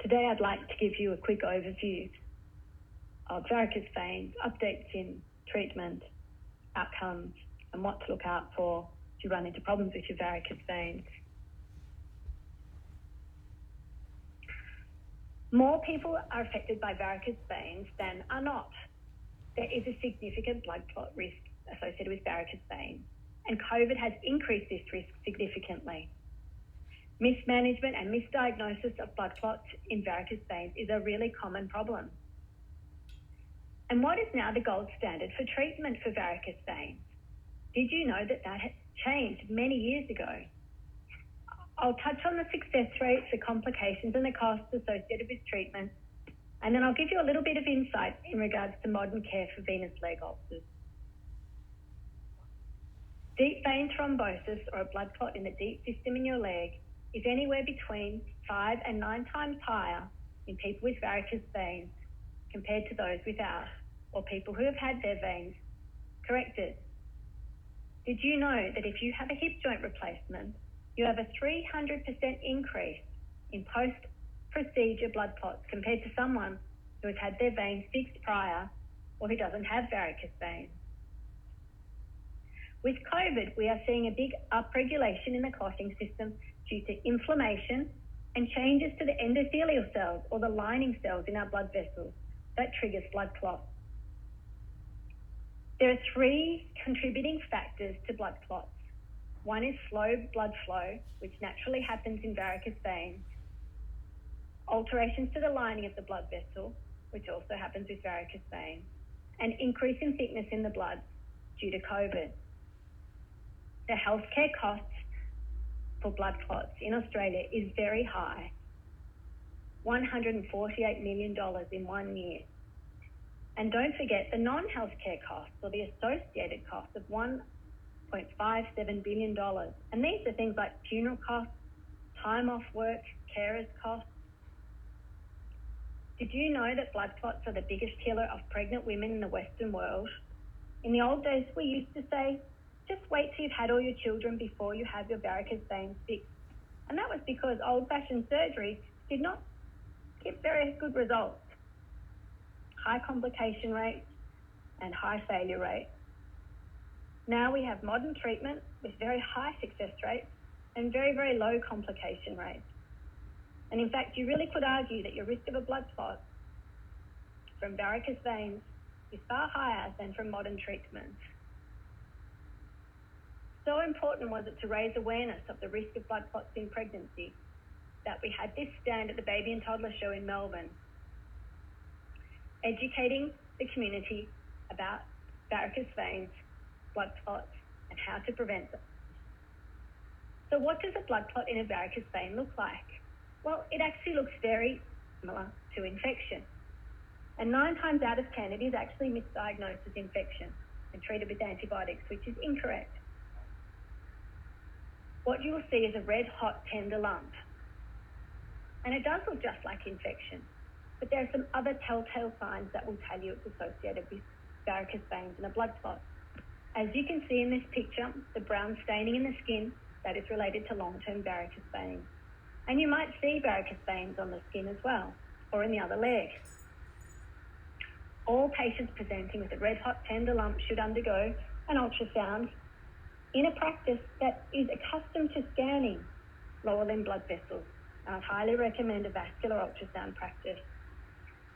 Today I'd like to give you a quick overview of varicose veins, updates in treatment, outcomes, and what to look out for if you run into problems with your varicose veins. More people are affected by varicose veins than are not. There is a significant blood clot risk associated with varicose veins, and COVID has increased this risk significantly. Mismanagement and misdiagnosis of blood clots in varicose veins is a really common problem. And what is now the gold standard for treatment for varicose veins? Did you know that that had changed many years ago? I'll touch on the success rates, the complications and the costs associated with treatment, and then I'll give you a little bit of insight in regards to modern care for venous leg ulcers. Deep vein thrombosis, or a blood clot in the deep system in your leg, is anywhere between 5 and 9 times higher in people with varicose veins compared to those without, or people who have had their veins corrected. Did you know that if you have a hip joint replacement, you have a 300% increase in post-procedure blood clots compared to someone who has had their veins fixed prior or who doesn't have varicose veins? With COVID, we are seeing a big upregulation in the clotting system due to inflammation and changes to the endothelial cells, or the lining cells in our blood vessels, that triggers blood clots. There are 3 contributing factors to blood clots. One is slow blood flow, which naturally happens in varicose veins, alterations to the lining of the blood vessel, which also happens with varicose veins, and increase in thickness in the blood due to COVID. The healthcare costs for blood clots in Australia is very high, $148 million in 1 year. And don't forget the non-healthcare costs, or the associated costs, of $1.57 billion. And these are things like funeral costs, time off work, carers costs. Did you know that blood clots are the biggest killer of pregnant women in the Western world? In the old days, we used to say, just wait till you've had all your children before you have your varicose veins fixed. And that was because old-fashioned surgery did not give very good results. High complication rates and high failure rates. Now we have modern treatment with very high success rates and very, very low complication rates. And in fact, you really could argue that your risk of a blood clot from varicose veins is far higher than from modern treatments. So important was it to raise awareness of the risk of blood clots in pregnancy that we had this stand at the Baby and Toddler Show in Melbourne, educating the community about varicose veins, blood clots, and how to prevent them. So what does a blood clot in a varicose vein look like? Well, it actually looks very similar to infection. And 9 times out of 10, it is actually misdiagnosed as infection and treated with antibiotics, which is incorrect. What you will see is a red hot tender lump. And it does look just like infection, but there are some other telltale signs that will tell you it's associated with varicose veins and a blood clot. As you can see in this picture, the brown staining in the skin, that is related to long-term varicose veins. And you might see varicose veins on the skin as well, or in the other leg. All patients presenting with a red hot tender lump should undergo an ultrasound in a practice that is accustomed to scanning lower limb blood vessels. I'd highly recommend a vascular ultrasound practice.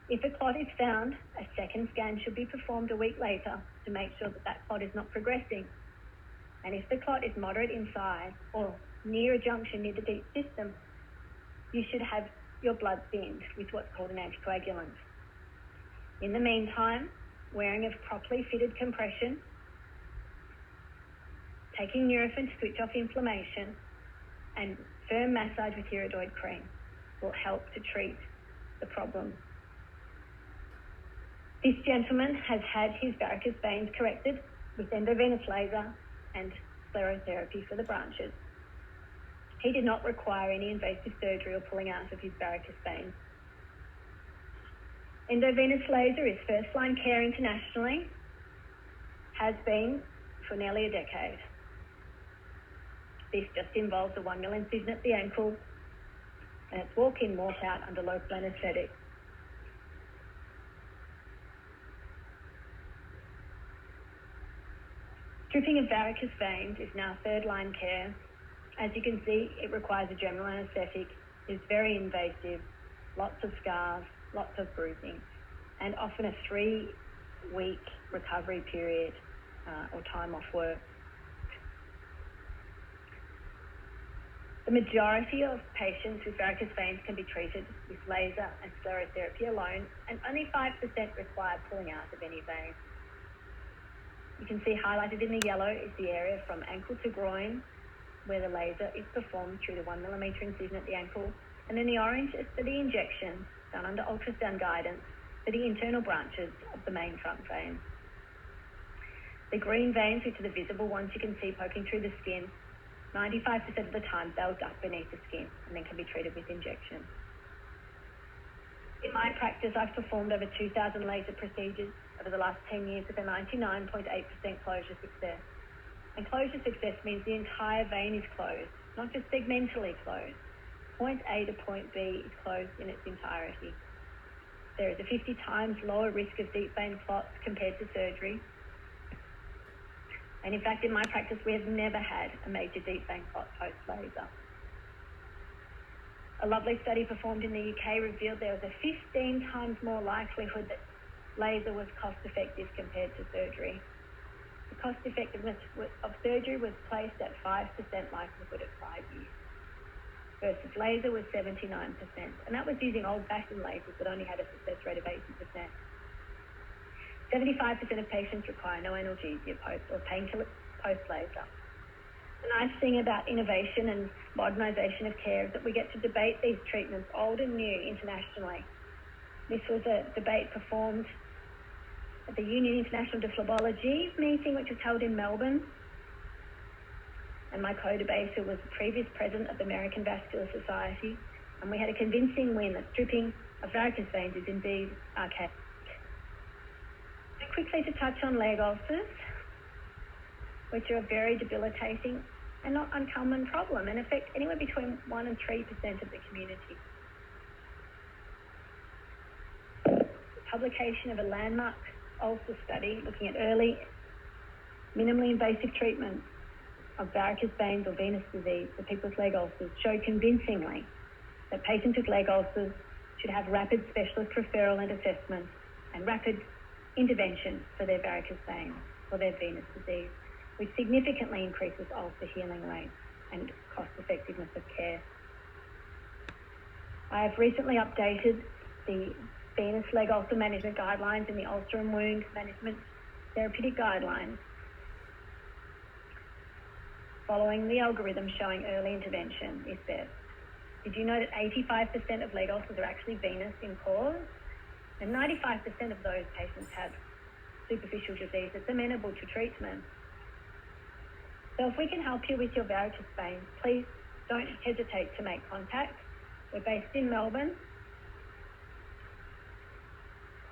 If a clot is found, a second scan should be performed a week later to make sure that that clot is not progressing. And if the clot is moderate in size or near a junction near the deep system, you should have your blood thinned with what's called an anticoagulant. In the meantime, wearing of properly fitted compression, taking Nurofen to switch off inflammation, and firm massage with iridoid cream will help to treat the problem. This gentleman has had his varicose veins corrected with endovenous laser and sclerotherapy for the branches. He did not require any invasive surgery or pulling out of his varicose veins. Endovenous laser is first-line care internationally, has been for nearly a decade. This just involves a 1 mm incision at the ankle, and it's walk in, walk out under local anaesthetic. Stripping of varicose veins is now third-line care. As you can see, it requires a general anaesthetic, is very invasive, lots of scars, lots of bruising, and often a 3-week recovery period or time off work. The majority of patients with varicose veins can be treated with laser and sclerotherapy alone, and only 5% require pulling out of any vein. You can see highlighted in the yellow is the area from ankle to groin, where the laser is performed through the 1 millimetre incision at the ankle, and then the orange is for the injection done under ultrasound guidance for the internal branches of the main front vein. The green veins, which are the visible ones you can see poking through the skin, 95% of the time they'll duck beneath the skin and then can be treated with injection. In my practice, I've performed over 2,000 laser procedures over the last 10 years with a 99.8% closure success. And closure success means the entire vein is closed, not just segmentally closed. Point A to point B is closed in its entirety. There is a 50 times lower risk of deep vein clots compared to surgery. And in fact, in my practice, we have never had a major deep vein clot post-laser. A lovely study performed in the UK revealed there was a 15 times more likelihood that laser was cost-effective compared to surgery. The cost-effectiveness of surgery was placed at 5% likelihood at 5 years, versus laser was 79%. And that was using old-fashioned lasers that only had a success rate of 80%. 75% of patients require no analgesia post or painkiller post-laser. The nice thing about innovation and modernisation of care is that we get to debate these treatments, old and new, internationally. This was a debate performed at the Union International de Phlebology meeting, which was held in Melbourne. And my co-debater was the previous president of the American Vascular Society. And we had a convincing win that stripping of varicose veins is indeed archaic. Quickly to touch on leg ulcers, which are a very debilitating and not uncommon problem and affect anywhere between 1% and 3% of the community. The publication of a landmark ulcer study looking at early, minimally invasive treatment of varicose veins or venous disease for people with leg ulcers showed convincingly that patients with leg ulcers should have rapid specialist referral and assessment and rapid intervention for their varicose veins or their venous disease, which significantly increases ulcer healing rates and cost effectiveness of care. I have recently updated the venous leg ulcer management guidelines and the ulcer and wound management therapeutic guidelines, following the algorithm showing early intervention is best. Did you know that 85% of leg ulcers are actually venous in cause? And 95% of those patients have superficial disease that's amenable to treatment. So if we can help you with your varicose veins, please don't hesitate to make contact. We're based in Melbourne.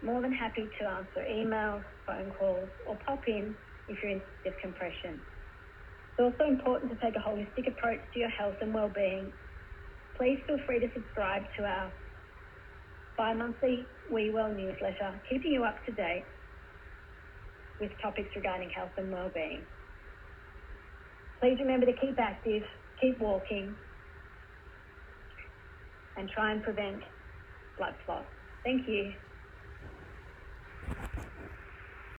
More than happy to answer emails, phone calls, or pop in if you're in stiff compression. It's also important to take a holistic approach to your health and well-being. Please feel free to subscribe to our bi-monthly We Well newsletter, keeping you up to date with topics regarding health and well-being. Please remember to keep active, keep walking, and try and prevent blood clots. Thank you.